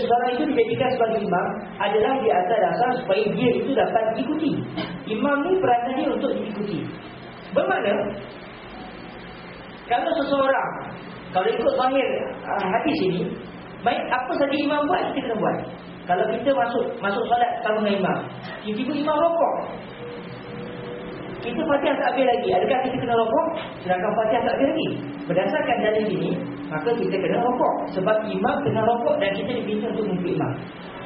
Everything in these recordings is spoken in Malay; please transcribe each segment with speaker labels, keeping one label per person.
Speaker 1: seseorang itu dijadikan sebagai imam adalah di atas dasar supaya dia itu dapat diikuti. Imam ni peranan dia untuk diikuti. Bermakna kalau seseorang, kalau ikut zahir hadis ini, baik apa saja imam buat kita kena buat. Kalau kita masuk solat sama dengan imam, tiba-tiba imam rokok, kita Fatihah tak habis lagi, adakah kita kena rokok? Sedangkan Fatihah tak habis lagi. Berdasarkan dalil ini, maka kita kena rokok. Sebab imam kena rokok dan kita diminta untuk mengikut imam.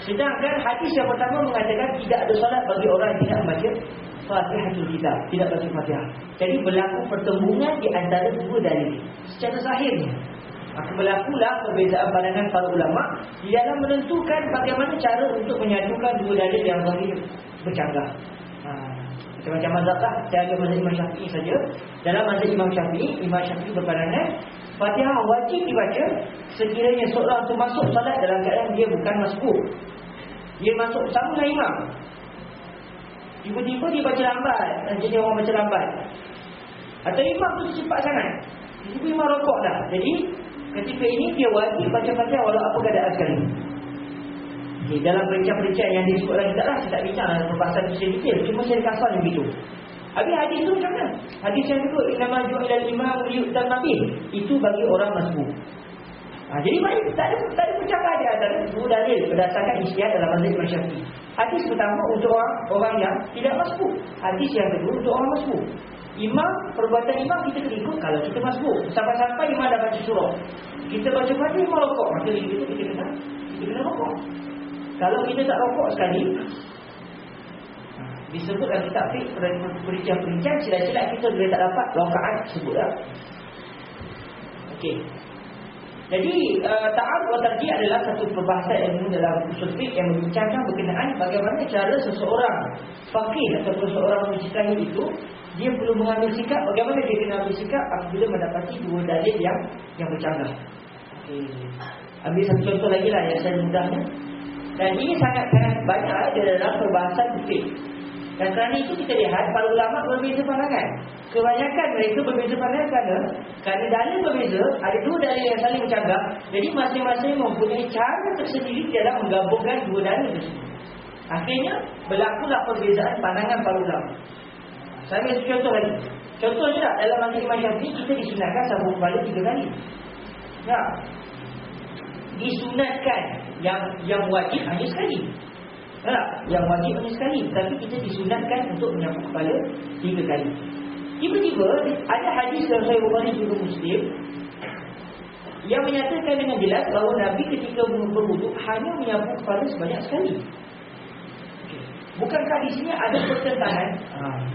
Speaker 1: Sedangkan hadis yang pertama mengatakan tidak ada solat bagi orang yang tidak membaca Fatihatul Kitab, tidak baca Fatihah. Jadi berlaku pertembungan di antara dua dalil secara zahirnya. Maka berlakulah perbezaan pandangan para ulama di dalam menentukan bagaimana cara untuk menyatukan dua dalil yang zahir bercanggah. Macam-macam mazhab lah. Saya ambil mazhab Imam Syafi'i saja. Dalam mazhab Imam Syafi'i berpandangan Fatihah wajib dibaca sekiranya seorang itu masuk solat dalam keadaan dia bukan masbuk. Dia masuk sama dengan imam, tiba-tiba dia baca lambat, jadi orang baca lambat, atau imam tu cepat sangat, tiba-tiba imam rokok dah. Jadi ketika ini dia wajib baca Fatihah walau apa keadaan sekali. Okay, dalam perincian-perincian yang disebut lagi taklah, saya tak bincang dalam perbahasan secara detail, cuma saya kasar yang begitu. Habis hadis tu macam mana? Hadis yang kedua, innama ju'ilal imam liyu'tam bih, itu bagi orang masbuk. Jadi tak ada percakapan di antara dua dalil berdasarkan ijtihad dalam mazhab Imam Syafi'i. Hadis pertama untuk orang yang tidak masbuk, hadis yang kedua untuk orang masbuk. Imam, perbuatan imam kita kena ikut kalau kita masbuk. Sampai-sampai imam dah baca surah, kita baca Fatihah imam rokok, maka itu kita kena rokok. Kalau kita tak rokok sekali, disebut dalam kitab fiqh perincian-perincian, silap-silap kita boleh tak dapat rakaat tersebut lah. Okey. Jadi ta'aruf wa tarjih adalah satu perbahasan ilmu dalam usul fiqh yang membincangkan berkenaan bagaimana cara seseorang faqih ataupun seorang mujtahid itu dia perlu mengambil sikap, bagaimana dia kena ambil sikap apabila mendapati dua dalil yang bercanggah. Okey. Ambil satu contoh lagi lah yang saya mudahnya. Dan ini sangat-sangat banyak di dalam perbahasan fiqh. Dan kerana itu kita lihat para ulama berbeza pandangan. Kebanyakan mereka berbeza pandangan kerana dalil berbeza, ada dua dalil yang saling bercanggah. Jadi masing-masing mempunyai cara tersendiri dalam menggabungkan dua dalil tersebut. Akhirnya berlakulah perbezaan pandangan para ulama. Saya ambil contoh lagi. Contohnya tak, dalam mazhab Imam Syafi'i kita disunatkan sabuk kepala 3 kali. Ya. Disunatkan, yang wajib hanya sekali. Tak? Yang wajib hanya sekali, tapi kita disunatkan untuk menyapu kepala 3 kali. Tiba-tiba ada hadis dalam Sahih Bukhari juga Muslim yang menyatakan dengan jelas bahawa Nabi ketika berwuduk hanya menyapu kepala sebanyak sekali. Bukankah di sini ada pertentangan?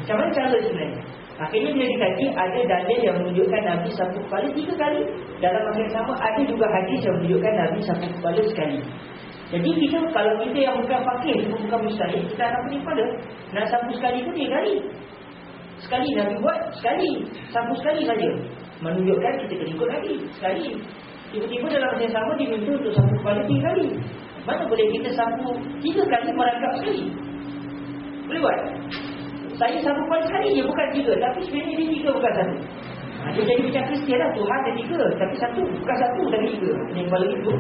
Speaker 1: Macam mana cara sebenarnya? Akhirnya dia dikaji ada dalil yang menunjukkan Nabi sapu kepala 3 kali. Dalam masa yang sama ada juga hadis yang menunjukkan Nabi sapu kepala sekali. Jadi kita, kalau kita yang bukan fakir, bukan mustahil, kita akan pening pada nak sapu sekali tu 3 kali. Sekali Nabi buat, sekali sapu sekali saja, menunjukkan kita kena ikut Nabi sekali. Tiba-tiba dalam masa yang sama diminta untuk sapu kepala 3 kali. Mana boleh kita sapu 3 kali merangkap sekali? Boleh buat? Saya sapu kepala sekali je, bukan 3. Tapi sebenarnya dia 3 bukan 1. Dia jadi macam Kristian lah, Tuhan ada 3 tapi 1, bukan 1 tapi 3. Yang kepala itu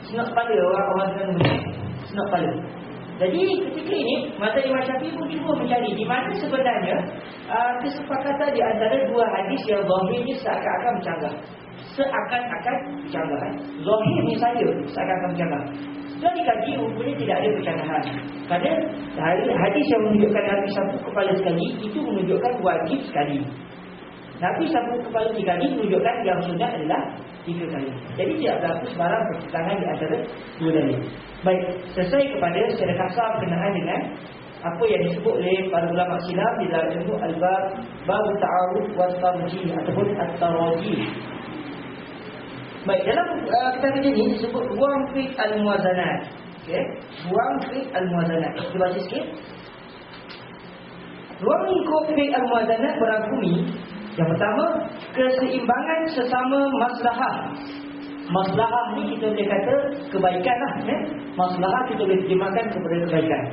Speaker 1: senok kepala orang-orang senok kepala. Jadi ketika ini mazhab Imam Syafi'i pun cuba mencari di mana sebenarnya kesepakatan di antara dua hadis yang zahirnya seakan-akan bercanggah. Seakan-akan bercanggah. Zahirnya saja seakan-akan bercanggah. Setelah dikaji, rupanya tidak ada percanggahan. Kerana hadis yang menunjukkan Nabi sapu kepala sekali itu menunjukkan wajib sekali. Nabi sapu kepala 3 kali menunjukkan yang sunat adalah 3 kali. Jadi tidak berlaku sebarang pertentangan di antara dua dalil. Baik, selesai kepada secara kasar berkenaan dengan apa yang disebut oleh para ulama silam di dalam ilmu al-bab, bab ta'aruf wa tarjih ataupun at-tarajih. Baik, dalam kitab ini disebut ruang fiqh al-muwazanat. Okey, ruang fiqh al-muwazanat. Kita baca sikit. Ruang lingkup fiqh al-muwazanat merangkumi yang pertama, keseimbangan sesama maslahah. Maslahah ni kita boleh kata kebaikan lah, Maslahah kita boleh terjemahkan kepada kebaikan.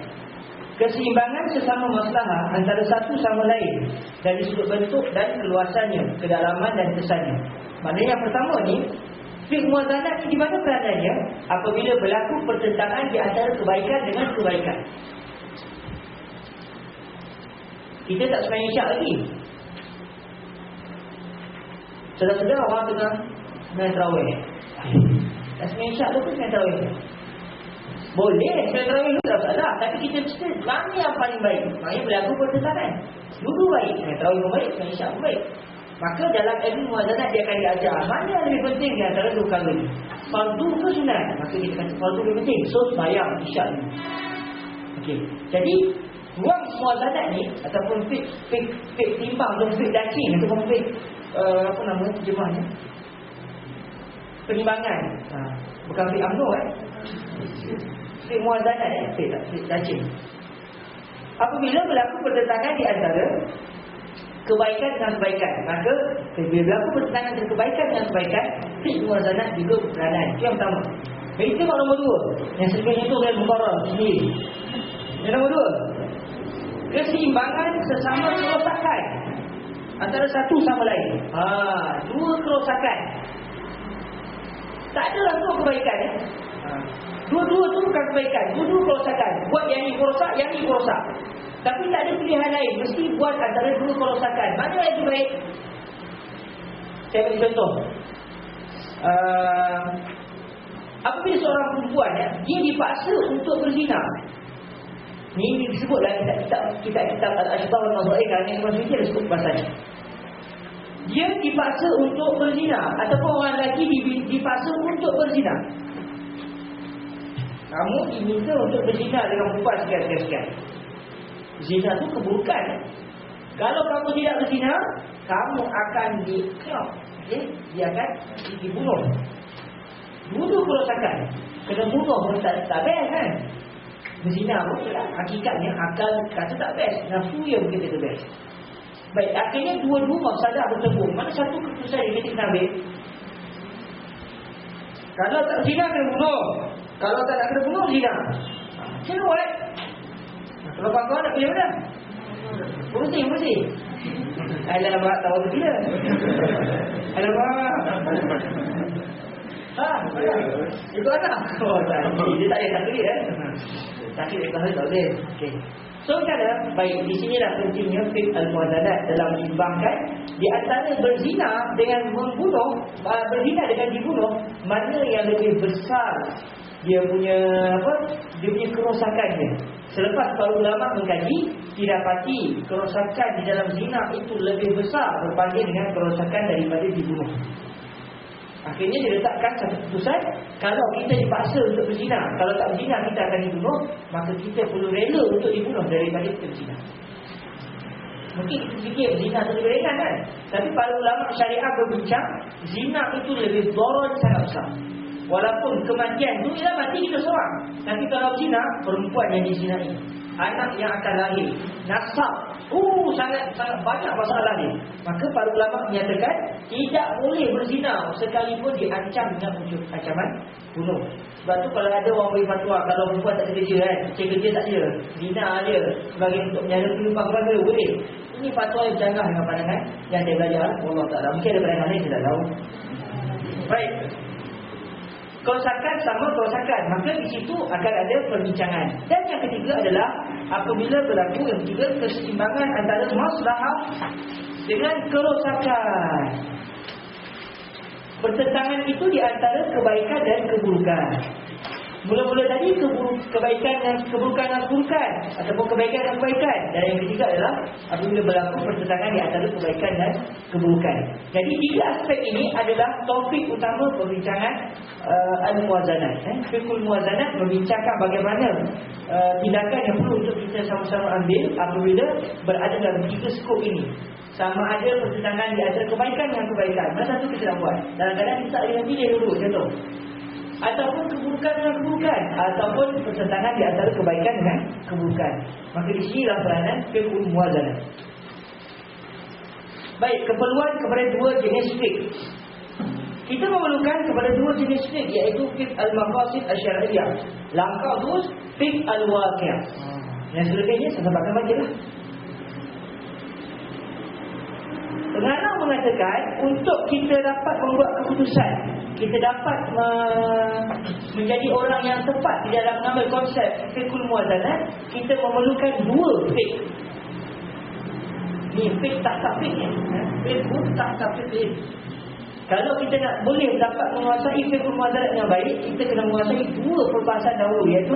Speaker 1: Keseimbangan sesama maslahah antara satu sama lain dari sudut bentuk dan keluasannya, kedalaman dan kesannya. Maknanya yang pertama ni, Fiqh muwazanah ni di mana peranannya? Apabila berlaku pertentangan di antara kebaikan dengan kebaikan. Kita tak sembahyang isyak lagi. Sedang-sedang orang tengah sembahyang tarawih. Tak sembahyang isyak tu pun sembahyang tarawih. Boleh sembahyang tarawih tu tak salah, tapi kita mesti mana yang paling baik. Maknanya berlaku pertentangan. Dulu baik, sembahyang tarawih pun baik, sembahyang isyak pun baik. Maka dalam ilmu muwazanah dia akan diajar mana yang lebih penting di antara dua perkara ini. Fardu ke sunat? Maka kita kata fardu lebih penting. So sembahyang isyak ni. Okey. Jadi ruang muwazanah ni ataupun fik timbang atau fik dacing ataupun fik apa nama terjemahnya? Penimbangan. Bukan fik UMNO fik muwazanah fik dacing. Apabila berlaku pertentangan di antara kebaikan dengan kebaikan, maka bila berlaku pertentangan antara kebaikan dengan kebaikan, fik muwazanah juga berperanan. Itu yang pertama. Kita mak nombor 2. Yang selebihnya tu adalah mukarrar sendiri. Yang nombor 2, keseimbangan sesama kerosakan antara satu sama lain. Dua kerosakan. Tak adalah dua kebaikan. Dua-dua tu bukan kebaikan, dua-dua kerosakan. Buat yang ni kerosak, yang ni kerosak. Tapi tak ada pilihan lain, mesti buat antara dua kerosakan. Mana yang lebih baik? Saya beri contoh. Apabila seorang perempuan dia dipaksa untuk berzina. Ini disebutlah kitab Al-Ashbah wal-Mazair, kerana Imam Suyuti ada sebut pasal ni. Dia dipaksa untuk berzina, ataupun orang lelaki dipaksa untuk berzina. Kamu diminta untuk berzina dengan perempuan sekian-sekian. Zina itu keburukan. Kalau kamu tidak berzina, kamu akan dia akan dibunuh. Dua-dua kerosakan. Kena bunuh pun tak best kan. Berzina pun hakikatnya akal kata tak best, nafsu yang kita tu best. Baik, akhirnya dua-dua mafsadah bertemu. Mana satu keputusan yang kita kena ambil? Kalau tak zina kena bunuh, kalau tak nak kena bunuh, zina. Macam mana buat? Kalau kawan-kawan nak pilih mana? Bersih. Alamak, tahu tu dia. Alamak. Itu anak. Dia tak ada takdir kan? Takdir dia tak boleh. Okey. So kadang baik di sinilah pentingnya fiqh al-muwazanah dalam menyimbangkan di antara berzina dengan membunuh, berzina dengan dibunuh, mana yang lebih besar dia punya kerosakannya. Selepas para ulama mengkaji, didapati kerosakan di dalam zina itu lebih besar berbanding dengan kerosakan daripada dibunuh. Akhirnya dia letakkan satu keputusan, kalau kita dipaksa untuk berzina, kalau tak berzina kita akan dibunuh, maka kita perlu rela untuk dibunuh daripada kita berzina. Mungkin kita fikir zina itu lebih ringan kan? Tapi para ulama syariah berbincang, zina itu lebih darar sangat besar. Walaupun kematian itu ialah mati kita seorang, tapi kalau zina, perempuan yang dizinai, anak yang akan lahir, nasab, sangat banyak masalah ni. Maka para ulama menyatakan tidak boleh berzina sekalipun diancam dengan ancaman bunuh. Sebab tu kalau ada orang beri fatwa, kalau perempuan tak ada kerja kan, cari kerja tak ada, zina dia sebagai untuk menyara kehidupan keluarga, boleh. Ini fatwa yang bercanggah dengan pandangan yang saya belajar. Allah Ta'ala, mungkin ada pandangan lain saya tak tahu. Baik, kerosakan sama kerosakan, maka di situ akan ada perbincangan. Dan yang ketiga adalah apabila berlaku yang ketiga, keseimbangan antara maslahah dengan kerosakan. Pertentangan itu di antara kebaikan dan keburukan. Mula-mula tadi kebaikan dan keburukan ataupun kebaikan dan kebaikan. Dan yang ketiga adalah apabila berlaku pertentangan di antara kebaikan dan keburukan. Jadi tiga aspek ini adalah topik utama perbincangan al-muwazanah. Fiqhul muwazanah membincangkan bagaimana tindakan yang perlu untuk kita sama-sama ambil apabila berada dalam tiga skop ini. Sama ada pertentangan di antara kebaikan dengan kebaikan, mana satu kita nak buat. Kadang-kadang kita tak boleh pilih dulu, contoh. Ataupun keburukan dengan keburukan, ataupun pertentangan di antara kebaikan dengan keburukan. Maka di sinilah peranan fiqhul muwazanah. Baik, keperluan kepada dua jenis fiqh. Kita memerlukan kepada dua jenis fiqh, iaitu fiqh al-maqasid asy-syar'iyyah. Langkah terus fiqh al-waqi'. Yang selebihnya saya sampaikan bagilah. Pengarang mengatakan untuk kita dapat membuat keputusan kita dapat menjadi orang yang tepat di dalam mengambil konsep fiqhul muwazanah, kita memerlukan dua fiqh. Ni fiqh tahta fiqh ni, fiqh tahta fiqh. Kalau kita nak boleh dapat menguasai fiqhul muwazanah yang baik, kita kena menguasai dua perbahasan dahulu, iaitu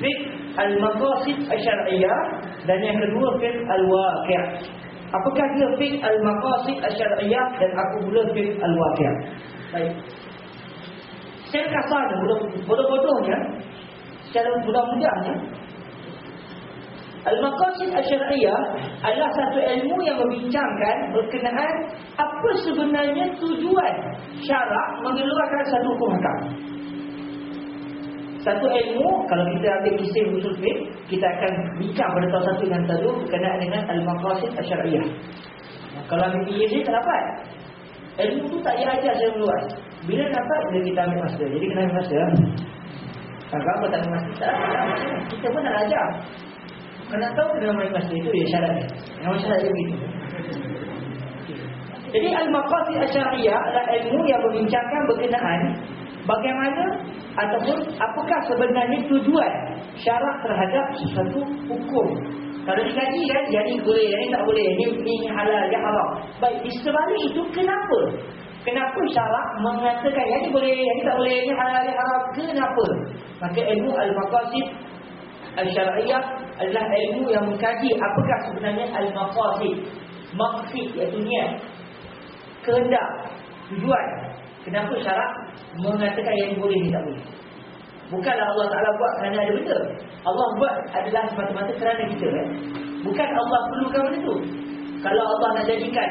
Speaker 1: fiqh al-maqasid asy-syar'iyyah dan yang kedua fiqh al-waqi'. Apakah dia fiqh al-maqasid asy-syar'iyyah dan apa pula fiqh al-waqi'? Baik. Secara kasarnya, bodoh-bodohnya, secara mudah-mudahnya, al-maqasid asy-syar'iyyah adalah satu ilmu yang membincangkan berkenaan apa sebenarnya tujuan syarak mengeluarkan satu hukum hakam. Satu ilmu, kalau kita ambil kisah usul fiqh, kita akan bincang pada tahun satu dan tahun 2 berkenaan dengan al-maqasid asy-syar'iyyah. Kalau ambil PhD tak dapat. Ilmu tu tak payah ajar secara luas. Bila dapat, bila kita ambil master. Jadi kena ambil master. Kalau tak ambil master, tak dapat. Kita pun nak ajar. Kena tahu kena ambil master. Itu dia syaratnya. Yang syarat dia begitu. Jadi al-maqasid asy-syar'iyyah adalah ilmu yang membincangkan berkenaan bagaimana ataupun apakah sebenarnya tujuan syarak terhadap sesuatu hukum. Kalau dikaji kan, yang ni boleh, yang ni tak boleh, ini halal, yang haram. Baik, di sebalik itu kenapa? Kenapa syarak mengatakan yang ni boleh, yang ni tak boleh, yang ni halal, yang haram? Kenapa? Maka ilmu al-maqasid al-syar'iyyah adalah ilmu yang mengkaji apakah sebenarnya al-maqasid. Maqsid iaitu niat, kehendak, tujuan. Kenapa syarak mengatakan yang boleh, yang tak boleh? Bukanlah Allah Ta'ala buat kerana ada benda. Allah buat adalah semata-mata kerana kita. Bukan Allah perlukan benda tu. Kalau Allah nak jadikan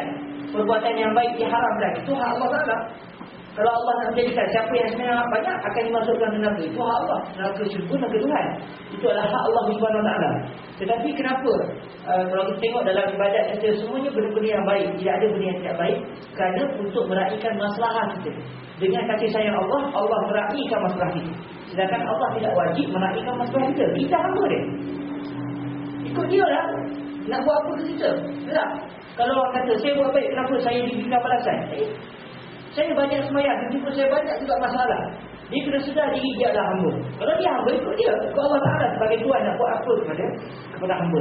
Speaker 1: perbuatan yang baik diharamkan, itu hak Allah Ta'ala. Kalau Allah nak jadikan siapa yang sebenarnya banyak akan dimasukkan ke neraka, itu hak Allah. Neraka syurga, neraka Tuhan. Itu adalah hak Allah Subhanahu Wa Ta'ala. Tetapi kenapa kalau kita tengok dalam ibadat kita, semuanya benda-benda yang baik, tidak ada benda yang tidak baik, kerana untuk meraihkan masalah kita. Dengan kasih sayang Allah, Allah meraihkan masalah kita. Sedangkan Allah tidak wajib meraihkan masalah kita. Kita hamba dia. Ikut dia lah. Nak buat apa ke kita? Tak? Kalau orang kata, saya buat baik, kenapa saya diberikan balasan? Saya banyak semayang, tentu saya banyak juga masalah. Dia kena sedar diri dia adalah hamba. Kalau dia hamba, ikut dia. Ikut Allah Ta'ala sebagai Tuhan nak buat apa kepada hamba.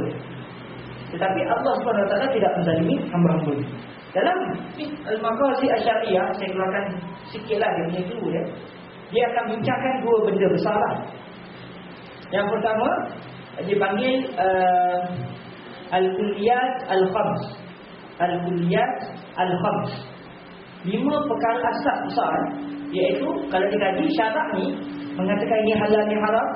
Speaker 1: Tetapi Allah SWT tidak menzalimi hamba-hamba. Dalam al-maqasid asy-syar'iyyah, saya keluarkan sikitlah dia punya clue ya. Dia akan bincangkan dua benda besar lah. Yang pertama dipanggil al-kulliyat al-khams. Al-kulliyat al-khams. 5 perkara asas besar, iaitu kalau dikaji syarak ni mengatakan ini halal, ini haram.